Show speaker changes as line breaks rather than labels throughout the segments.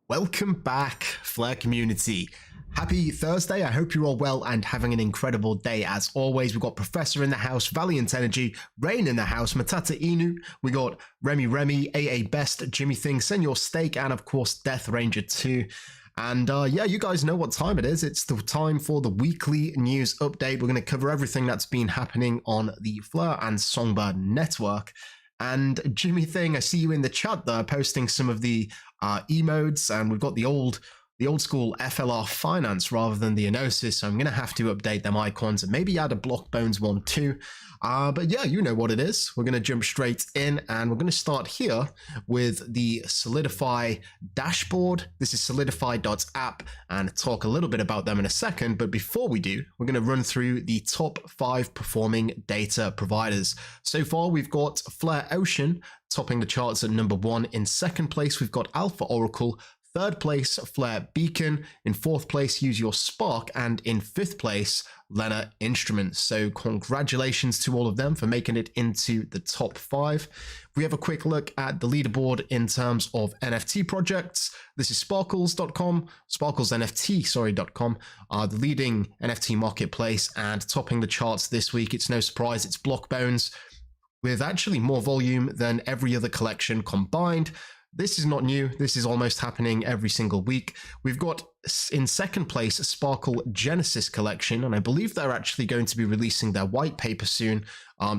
Welcome back, Flare community. Happy Thursday. I hope you're all well and having an incredible day. As always, we've got Professor in the house, Valiant Energy, Rain in the house, Matata Inu. We got Remy, AA Best, Jimmy Thing, Senor Steak, and of course, Death Ranger 2. And yeah, you guys know what time it is. It's the time for the weekly news update. We're going to cover everything that's been happening on the Flare and Songbird network. And Jimmy Thing, I see you in the chat there posting some of the emotes, and we've got the old school FLR Finance rather than the Enosis, so I'm going to have to update them icons and maybe add a Block Bones one too. But yeah, you know what it is. We're going to jump straight in, and we're going to start here with the Solidify dashboard. This is solidify.app, and talk a little bit about them in a second. But before we do, we're going to run through the top 5 performing data providers. So far, we've got Flare Ocean topping the charts at number 1. In second place, we've got Alpha Oracle. Third place, Flare Beacon. In fourth place, Use Your Spark. And in fifth place, Lena Instruments. So congratulations to all of them for making it into the top 5. We have a quick look at the leaderboard in terms of NFT projects. This is sparklesNFT.com, the leading NFT marketplace, and topping the charts this week. It's no surprise, it's Block Bones, with actually more volume than every other collection combined. This is not new. This is almost happening every single week. We've got in second place Sparkle Genesis collection, and I believe they're actually going to be releasing their white paper soon,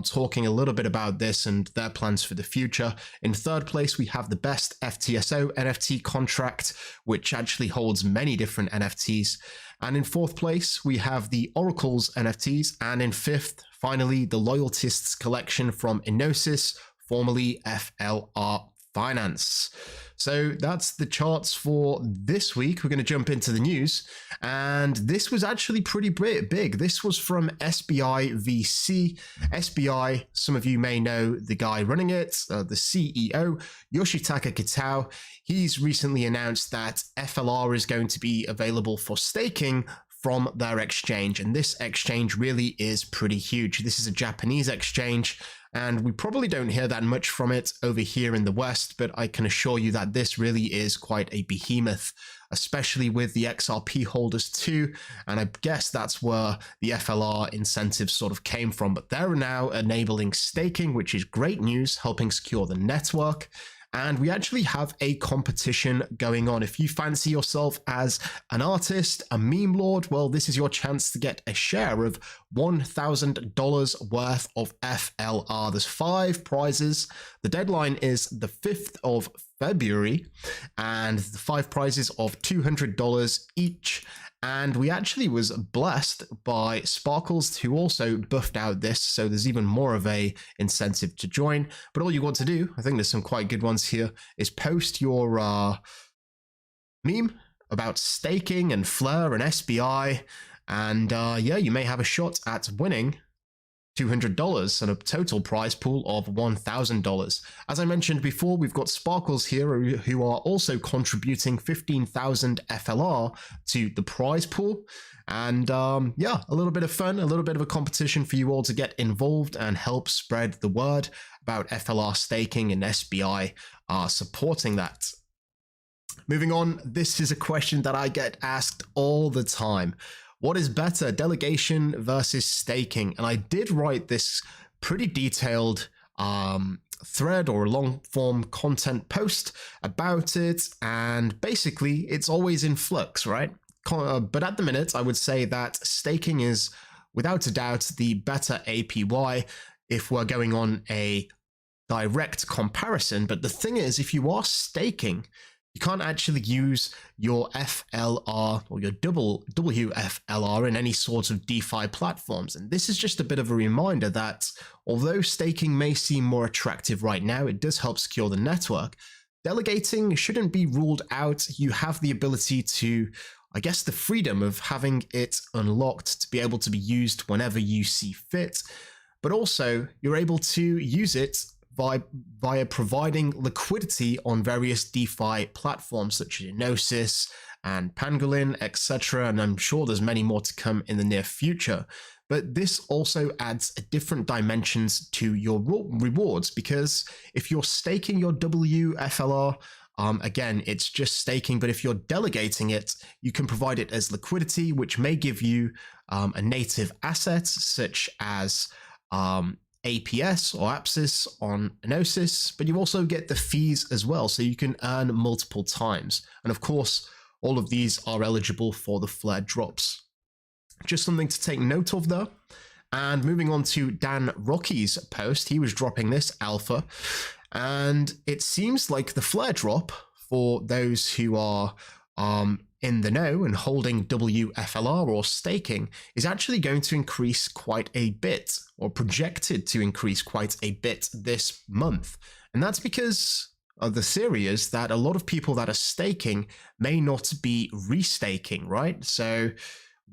talking a little bit about this and their plans for the future. In third place, we have the Best FTSO NFT contract, which actually holds many different NFTs. And in fourth place, we have the Oracle's NFTs. And in fifth, finally, the Loyaltists collection from Enosis, formerly FLR Finance. So that's the charts for this week. We're going to jump into the news, and this was actually pretty big. This was from SBI VC. SBI, some of you may know the guy running it, the CEO, Yoshitaka Kitao. He's recently announced that FLR is going to be available for staking from their exchange, and this exchange really is pretty huge. This is a Japanese exchange, and we probably don't hear that much from it over here in the West, but I can assure you that this really is quite a behemoth, especially with the XRP holders too, and I guess that's where the FLR incentives sort of came from. But they're now enabling staking, which is great news, helping secure the network. And we actually have a competition going on. If you fancy yourself as an artist, a meme lord, well, this is your chance to get a share of $1,000 worth of FLR. There's 5 prizes. The deadline is the 5th of February, and the 5 prizes of $200 each. And we actually was blessed by Sparkles, who also buffed out this, so there's even more of a incentive to join. But all you want to do, I think there's some quite good ones here, is post your meme about staking and Flare and SBI, and yeah, you may have a shot at winning $200 and a total prize pool of $1,000. As I mentioned before, we've got Sparkles here who are also contributing 15,000 FLR to the prize pool. And yeah, a little bit of fun, a little bit of a competition for you all to get involved and help spread the word about FLR staking, and SBI supporting that. Moving on, this is a question that I get asked all the time. What is better, delegation versus staking? And I did write this pretty detailed thread or a long form content post about it, and basically it's always in flux, right? But at the minute, I would say that staking is without a doubt the better APY if we're going on a direct comparison. But the thing is, if you are staking, you can't actually use your FLR or your WFLR in any sort of DeFi platforms. And this is just a bit of a reminder that although staking may seem more attractive right now, it does help secure the network. Delegating shouldn't be ruled out. You have the ability to, I guess, the freedom of having it unlocked to be able to be used whenever you see fit. But also, you're able to use it via providing liquidity on various DeFi platforms such as Gnosis and Pangolin, etc. And I'm sure there's many more to come in the near future. But this also adds different dimensions to your rewards, because if you're staking your WFLR, again, it's just staking, but if you're delegating it, you can provide it as liquidity, which may give you a native asset such as APS or Apsis on Gnosis, but you also get the fees as well, so you can earn multiple times. And of course, all of these are eligible for the flare drops. Just something to take note of there. And moving on to Dan Rocky's post, he was dropping this alpha, and it seems like the flare drop for those who are in the know and holding WFLR or staking is actually going to increase quite a bit, or projected to increase quite a bit this month. And that's because of the theory is that a lot of people that are staking may not be restaking, right? So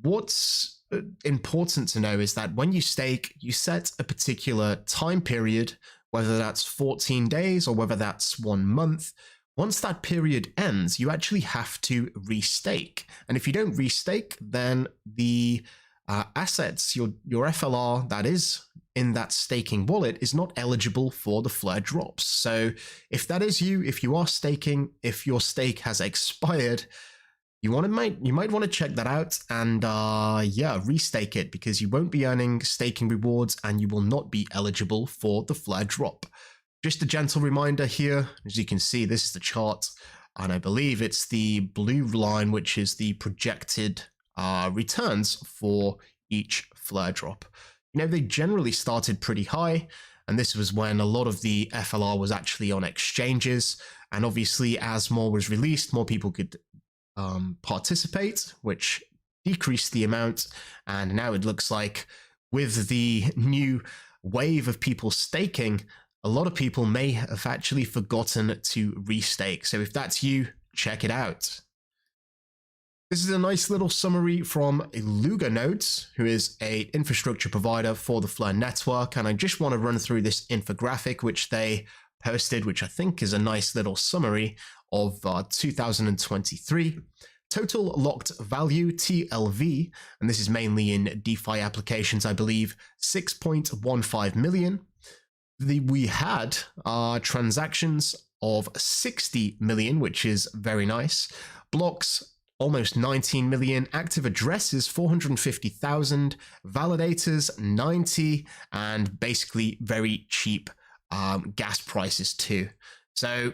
what's important to know is that when you stake, you set a particular time period, whether that's 14 days or whether that's 1 month. Once that period ends, you actually have to restake. And if you don't restake, then the assets, your FLR that is in that staking wallet is not eligible for the flare drops. So if that is you, if you are staking, if your stake has expired, you might want to check that out and restake it, because you won't be earning staking rewards and you will not be eligible for the flare drop. Just a gentle reminder here, as you can see, this is the chart, and I believe it's the blue line, which is the projected returns for each flare drop. You know, they generally started pretty high, and this was when a lot of the FLR was actually on exchanges, and obviously as more was released, more people could participate, which decreased the amount, and now it looks like with the new wave of people staking, a lot of people may have actually forgotten to restake. So if that's you, check it out. This is a nice little summary from Luga Nodes, who is an infrastructure provider for the Flare network. And I just want to run through this infographic, which they posted, which I think is a nice little summary of 2023. Total locked value, TLV, and this is mainly in DeFi applications, I believe, 6.15 million. We had transactions of 60 million, which is very nice. Blocks, almost 19 million. Active addresses, 450,000. Validators, 90. And basically very cheap gas prices too. So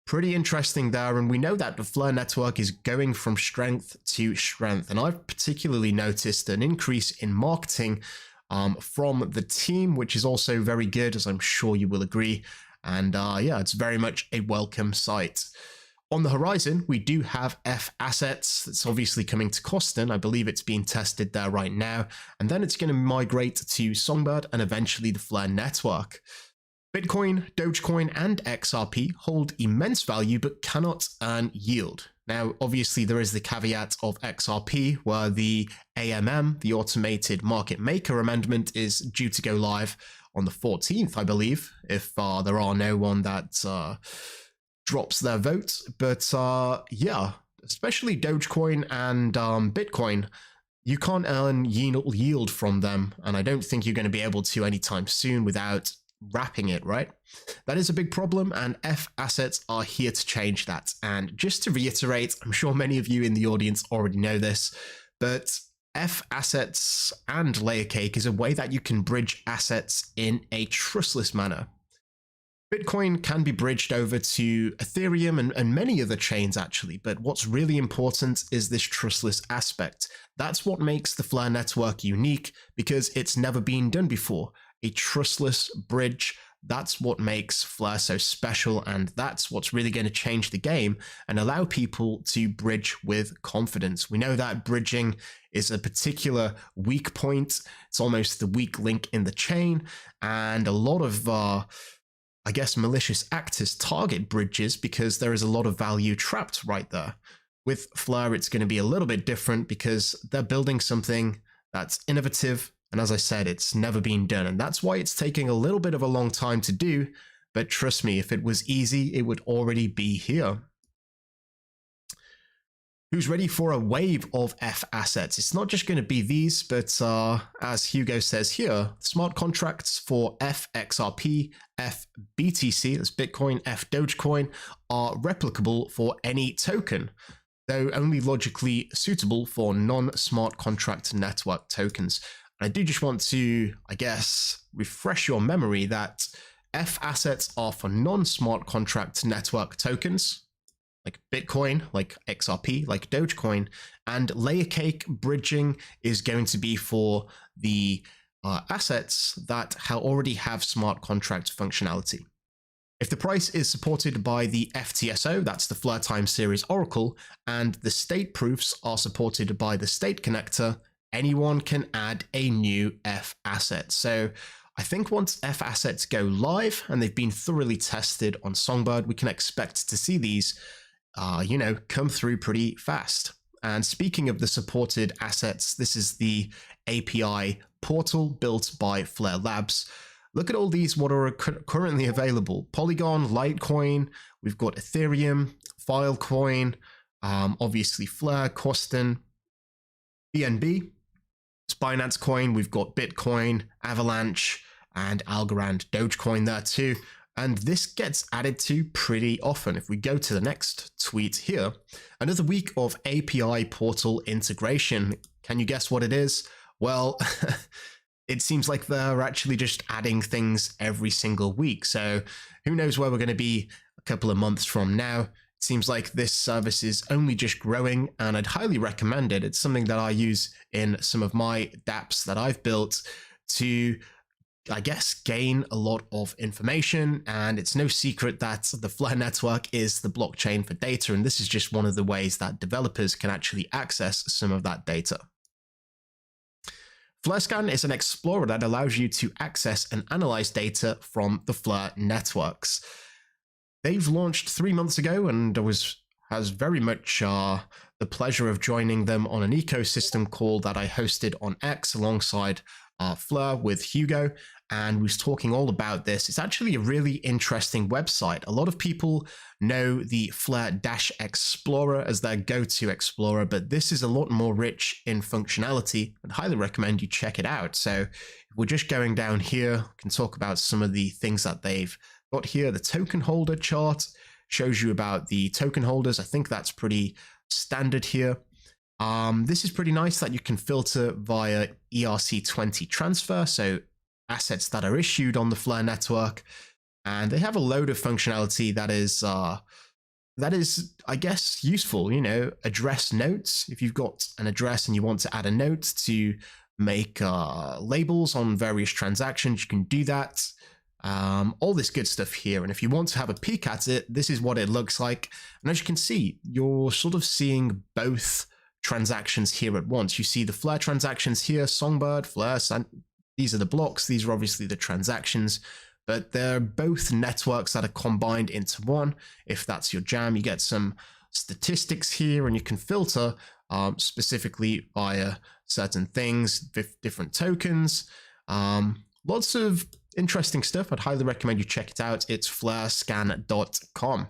pretty interesting there. And we know that the Flare network is going from strength to strength. And I've particularly noticed an increase in marketing from the team, which is also very good, as I'm sure you will agree. And it's very much a welcome sight. On the horizon, we do have F assets. That's obviously coming to Coston. I believe it's being tested there right now. And then it's going to migrate to Songbird and eventually the Flare network. Bitcoin, Dogecoin, and XRP hold immense value but cannot earn yield. Now, obviously, there is the caveat of XRP, where the AMM, the Automated Market Maker Amendment, is due to go live on the 14th, I believe, if there are no one that drops their vote. But especially Dogecoin and Bitcoin, you can't earn yield from them, and I don't think you're going to be able to anytime soon without wrapping it, right? That is a big problem, and F assets are here to change that. And just to reiterate, I'm sure many of you in the audience already know this, but F assets and Layer Cake is a way that you can bridge assets in a trustless manner. Bitcoin can be bridged over to Ethereum and many other chains actually, but what's really important is this trustless aspect. That's what makes the Flare network unique because it's never been done before. A trustless bridge, that's what makes Flare so special, and that's what's really going to change the game and allow people to bridge with confidence. We know that bridging is a particular weak point. It's almost the weak link in the chain, and a lot of I guess malicious actors target bridges because there is a lot of value trapped right there. With Flare, it's going to be a little bit different because they're building something that's innovative. And as I said, it's never been done. And that's why it's taking a little bit of a long time to do. But trust me, if it was easy, it would already be here. Who's ready for a wave of F assets? It's not just going to be these, but as Hugo says here, smart contracts for FXRP, FBTC, that's Bitcoin, F Dogecoin, are replicable for any token, though only logically suitable for non-smart contract network tokens. And I do just want to, I guess, refresh your memory that F assets are for non-smart contract network tokens, like Bitcoin, like XRP, like Dogecoin, and layer cake bridging is going to be for the assets that already have smart contract functionality. If the price is supported by the FTSO, that's the Flare Time Series Oracle, and the state proofs are supported by the state connector, anyone can add a new F asset. So I think once F assets go live and they've been thoroughly tested on Songbird, we can expect to see these come through pretty fast. And speaking of the supported assets, this is the API portal built by Flare Labs. Look at all these, what are currently available. Polygon, Litecoin, we've got Ethereum, Filecoin, obviously Flare, Costin, BNB, Binance Coin, we've got Bitcoin, Avalanche, and Algorand Dogecoin there too. And this gets added to pretty often. If we go to the next tweet here, another week of API portal integration. Can you guess what it is? Well, it seems like they're actually just adding things every single week. So who knows where we're going to be a couple of months from now. It seems like this service is only just growing, and I'd highly recommend it. It's something that I use in some of my dApps that I've built to, I guess, gain a lot of information. And it's no secret that the Flare network is the blockchain for data, and this is just one of the ways that developers can actually access some of that data. FlareScan is an explorer that allows you to access and analyze data from the Flare networks. They've launched 3 months ago, and has very much the pleasure of joining them on an ecosystem call that I hosted on X alongside Flare with Hugo, and we was talking all about this. It's actually a really interesting website. A lot of people know the Flare-Explorer as their go-to explorer, but this is a lot more rich in functionality. I'd highly recommend you check it out. So if we're just going down here, we can talk about some of the things that they've got here. The token holder chart shows you about the token holders. I think that's pretty standard here. This is pretty nice that you can filter via ERC20 transfer, so assets that are issued on the Flare network, and they have a load of functionality that is, I guess, useful. Address notes. If you've got an address and you want to add a note to make labels on various transactions, you can do that. All this good stuff here. And if you want to have a peek at it, this is what it looks like. And as you can see, you're sort of seeing both transactions here at once. You see the Flare transactions here, Songbird, Flare, these are the blocks, these are obviously the transactions, but they're both networks that are combined into one. If that's your jam, you get some statistics here, and you can filter specifically via certain things, different tokens, lots of interesting stuff. I'd highly recommend you check it out. It's flarescan.com.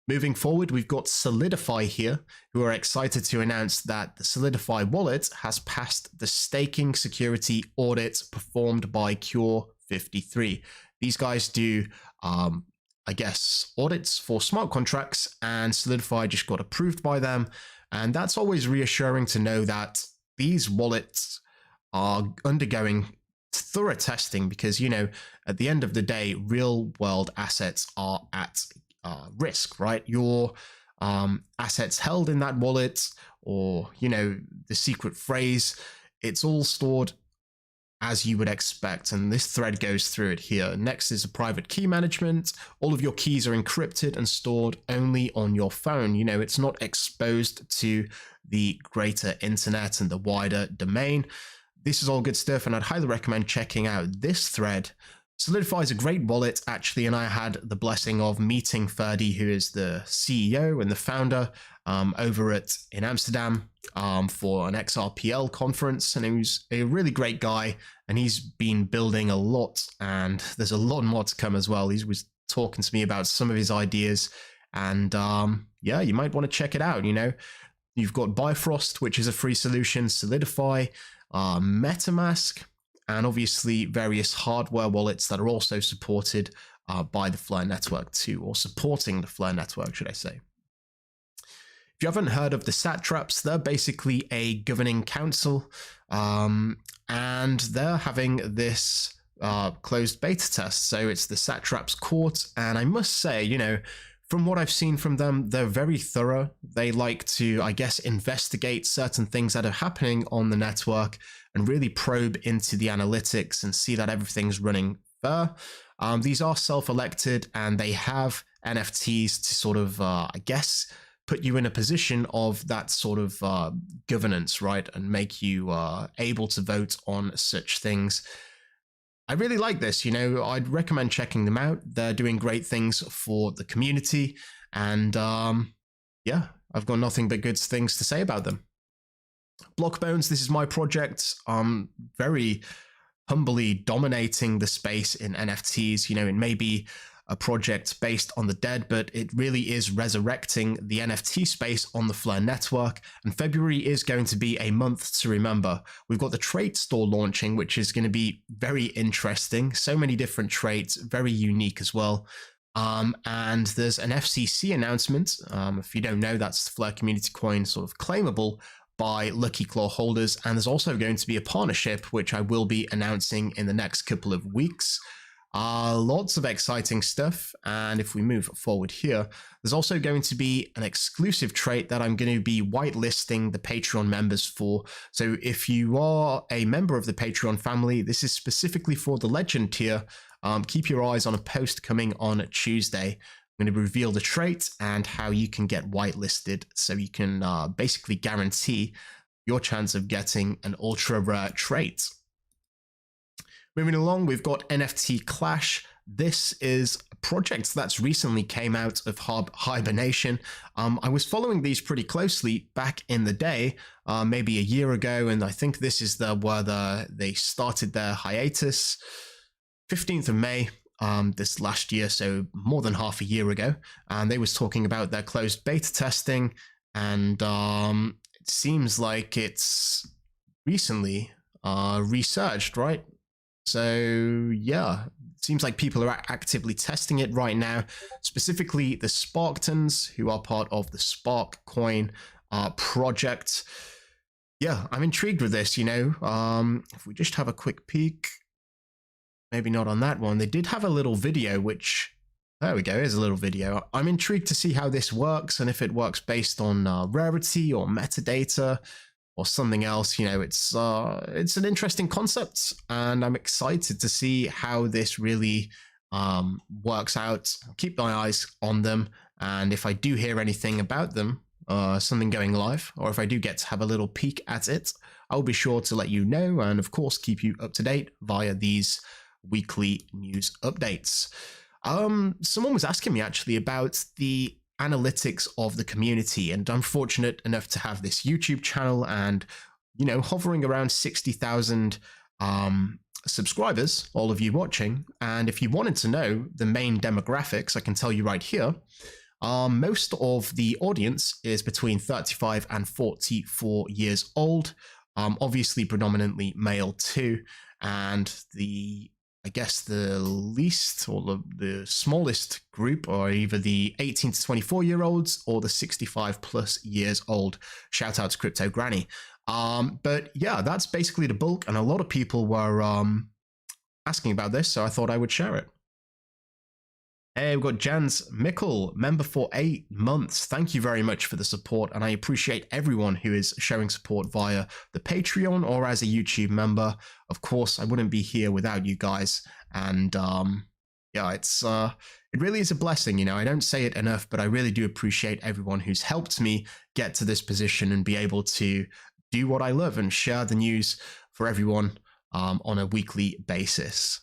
Moving forward, we've got Solidify here, who are excited to announce that the Solidify wallet has passed the staking security audit performed by Cure53. These guys do, I guess, audits for smart contracts, and Solidify just got approved by them. And that's always reassuring to know that these wallets are undergoing thorough testing, because, you know, at the end of the day, real world assets are at risk, right? Your assets held in that wallet, or, you know, the secret phrase, it's all stored as you would expect, and this thread goes through it here. Next is a private key management. All of your keys are encrypted and stored only on your phone. You know, it's not exposed to the greater internet and the wider domain. This is all good stuff, and I'd highly recommend checking out this thread. Solidify is a great wallet, actually, and I had the blessing of meeting Ferdy, who is the CEO and the founder, over in Amsterdam for an XRPL conference, and he was a really great guy, and he's been building a lot, and there's a lot more to come as well. He was talking to me about some of his ideas, and yeah, you might want to check it out. You know, you've got Bifrost, which is a free solution, Solidify, MetaMask, and obviously various hardware wallets that are also supported by the Flare network too, or supporting the Flare network, should I say. If you haven't heard of the Satraps, they're basically a governing council, and they're having this closed beta test. So it's the Satraps Court, and I must say, you know, from what I've seen from them, they're very thorough. They like to, I guess, investigate certain things that are happening on the network and really probe into the analytics and see that everything's running fair. These are self-elected, and they have NFTs to sort of, I guess, put you in a position of that sort of governance, right? And make you able to vote on such things. I really like this, you know, I'd recommend checking them out. They're doing great things for the community, and yeah, I've got nothing but good things to say about them. Blockbones, this is my project. Very humbly dominating the space in NFTs. You know, it may be a project based on the dead, but it really is resurrecting the NFT space on the Flare network. And February is going to be a month to remember. We've got the trait store launching, which is going to be very interesting. So many different traits, very unique as well. And there's an FCC announcement. If you don't know, that's Flare Community Coin sort of claimable by Lucky Claw holders. And there's also going to be a partnership, which I will be announcing in the next couple of weeks. Lots of exciting stuff, and if we move forward here, there's also going to be an exclusive trait that I'm going to be whitelisting the Patreon members for. So if you are a member of the Patreon family, this is specifically for the Legend tier. Keep your eyes on a post coming on Tuesday. I'm going to reveal the trait and how you can get whitelisted, so you can basically guarantee your chance of getting an ultra rare trait. Moving along, we've got NFT Clash. This is a project that's recently came out of hibernation. I was following these pretty closely back in the day, maybe a year ago, and I think this is where they started their hiatus. 15th of May this last year, so more than half a year ago, and they was talking about their closed beta testing, and it seems like it's recently resurged, right? So yeah, it seems like people are actively testing it right now, specifically the Sparktons, who are part of the Spark Coin project. Yeah, I'm intrigued with this, you know. If we just have a quick peek, maybe not on that one. They did have a little video, which, there we go, here's a little video. I'm intrigued to see how this works, and if it works based on rarity or metadata, or something else. You know, it's an interesting concept, and I'm excited to see how this really works out. I'll keep my eyes on them, and if I do hear anything about them, something going live, or if I do get to have a little peek at it, I'll be sure to let you know, and of course keep you up to date via these weekly news updates. Someone was asking me actually about the analytics of the community, and I'm fortunate enough to have this YouTube channel and, you know, hovering around 60,000 subscribers, all of you watching. And if you wanted to know the main demographics, I can tell you right here. Most of the audience is between 35 and 44 years old, obviously predominantly male too, and I guess the least, or the smallest group are either the 18 to 24 year olds or the 65 plus years old. Shout out to Crypto Granny. But yeah, that's basically the bulk. And a lot of people were asking about this, so I thought I would share it. Hey, we've got Jans Mickle, member for 8 months. Thank you very much for the support, and I appreciate everyone who is showing support via the Patreon or as a YouTube member. Of course, I wouldn't be here without you guys, and yeah, it really is a blessing, you know. I don't say it enough, but I really do appreciate everyone who's helped me get to this position and be able to do what I love and share the news for everyone on a weekly basis.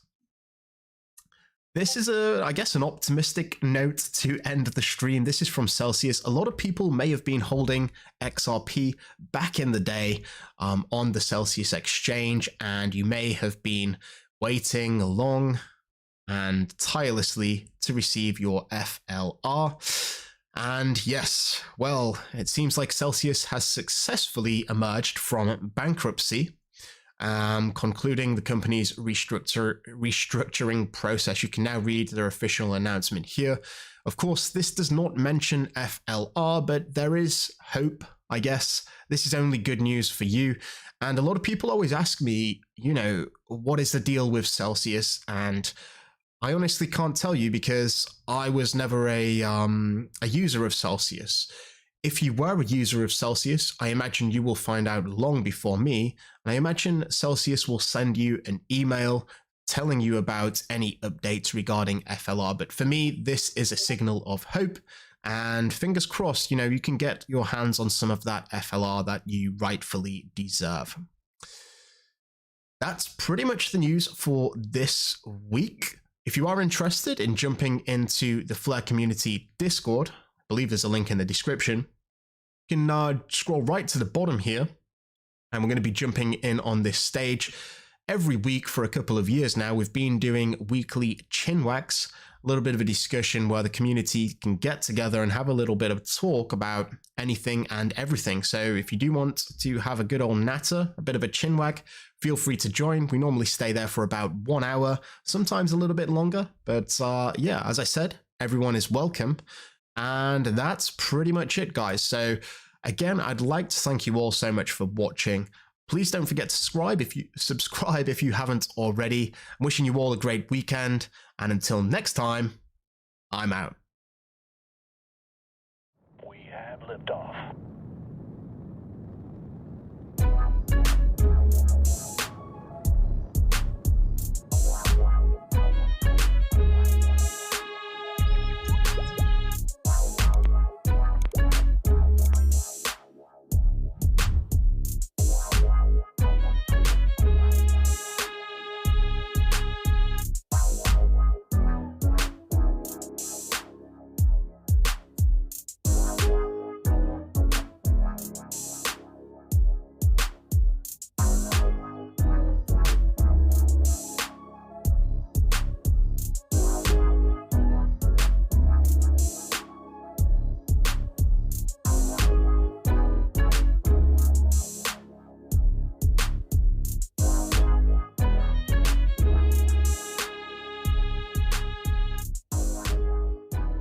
This is I guess, an optimistic note to end the stream. This is from Celsius. A lot of people may have been holding XRP back in the day on the Celsius exchange, and you may have been waiting long and tirelessly to receive your FLR. And yes, well, it seems like Celsius has successfully emerged from bankruptcy, concluding the company's restructuring process. You can now read their official announcement here. Of course, this does not mention FLR, but there is hope, I guess. This is only good news for you. And a lot of people always ask me, you know, what is the deal with Celsius? And I honestly can't tell you because I was never a user of Celsius. If you were a user of Celsius, I imagine you will find out long before me, and I imagine Celsius will send you an email telling you about any updates regarding FLR. But for me, this is a signal of hope, and fingers crossed, you know, you can get your hands on some of that FLR that you rightfully deserve. That's pretty much the news for this week. If you are interested in jumping into the Flare Community Discord, I believe there's a link in the description. You can scroll right to the bottom here, and we're going to be jumping in on this stage. Every week for a couple of years now, we've been doing weekly chinwags, a little bit of a discussion where the community can get together and have a little bit of talk about anything and everything. So if you do want to have a good old natter, a bit of a chinwag, feel free to join. We normally stay there for about 1 hour, sometimes a little bit longer. But yeah, as I said, everyone is welcome. And that's pretty much it, guys. So again, I'd like to thank you all so much for watching. Please don't forget to subscribe if you haven't already. I'm wishing you all a great weekend. And until next time, I'm out.
We have liftoff.